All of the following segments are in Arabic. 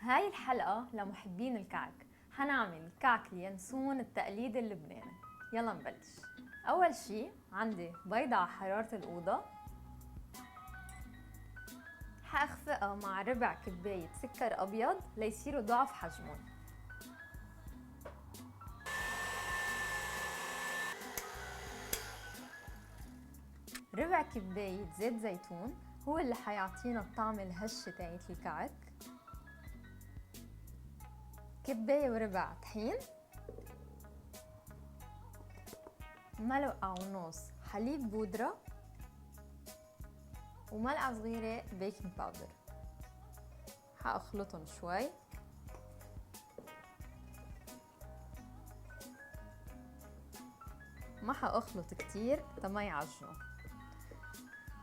هاي الحلقة لمحبين الكعك. حنعمل كعك اليانسون التقليدي اللبناني. يلا نبلش. أول شي عندي بيضة على حرارة الأوضة، حأخفقها مع ربع كباية سكر أبيض ليصيروا ضعف حجمهم. ربع كباية زيت زيتون هو اللي حيعطينا الطعم الهشة تاعت الكعك. كباية وربع طحين، ملعقة ونص حليب بودرة، وملعقة صغيرة بيكنج باودر. حأخلطهم شوي. ما حأخلط كتير ما يعجنوا.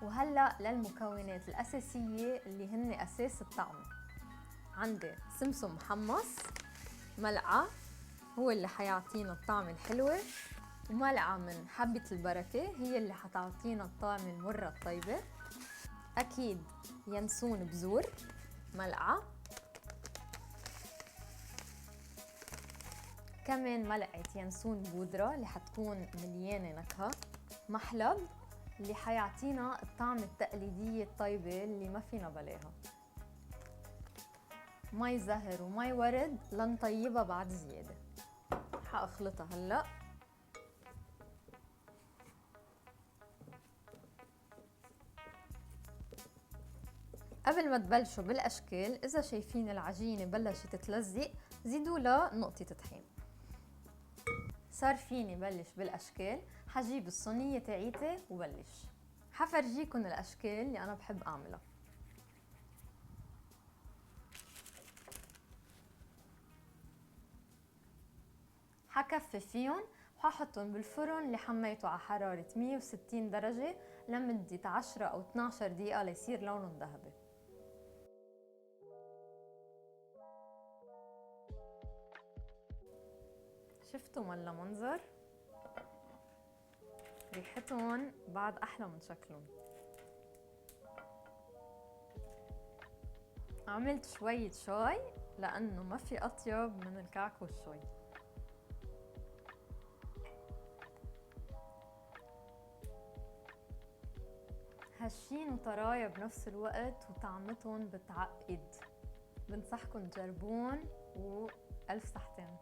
وهلأ للمكونات الأساسية اللي هن أساس الطعم. عندي سمسم محمص ملعقة هو اللي حيعطينا الطعم الحلوة، وملعقة من حبة البركة هي اللي حتعطينا الطعم المرة الطيبة. أكيد ينسون بذور ملعقة، كمان ملعقة ينسون بودرة اللي حتكون مليانة نكهة، محلب اللي حيعطينا الطعم التقليدية الطيبة اللي ما فينا بلاها، مي زهر ومي ورد لنطيبها بعد زيادة. حأخلطها هلأ. قبل ما تبلشوا بالأشكال، إذا شايفين العجينة بلشت تلزق زيدوا لها نقطة طحين. صار فيني بلش بالأشكال. حجيب الصينية تاعيتي وبلش. حفرجيكن الأشكال اللي أنا بحب أعملها. حكفف فيهم وححطهم بالفرن اللي حميته على حرارة 160 درجة لمدة 10 أو 12 دقيقة ليصير لونهم ذهبي. شفتوا ملا منظر؟ ريحتهم بعد أحلى من شكلهم. عملت شوية شاي لأنه ما في أطيب من الكعك والشاي. هشين وطرايا بنفس الوقت وطعمتهم بتعقد. بنصحكن تجربون وألف صحتين.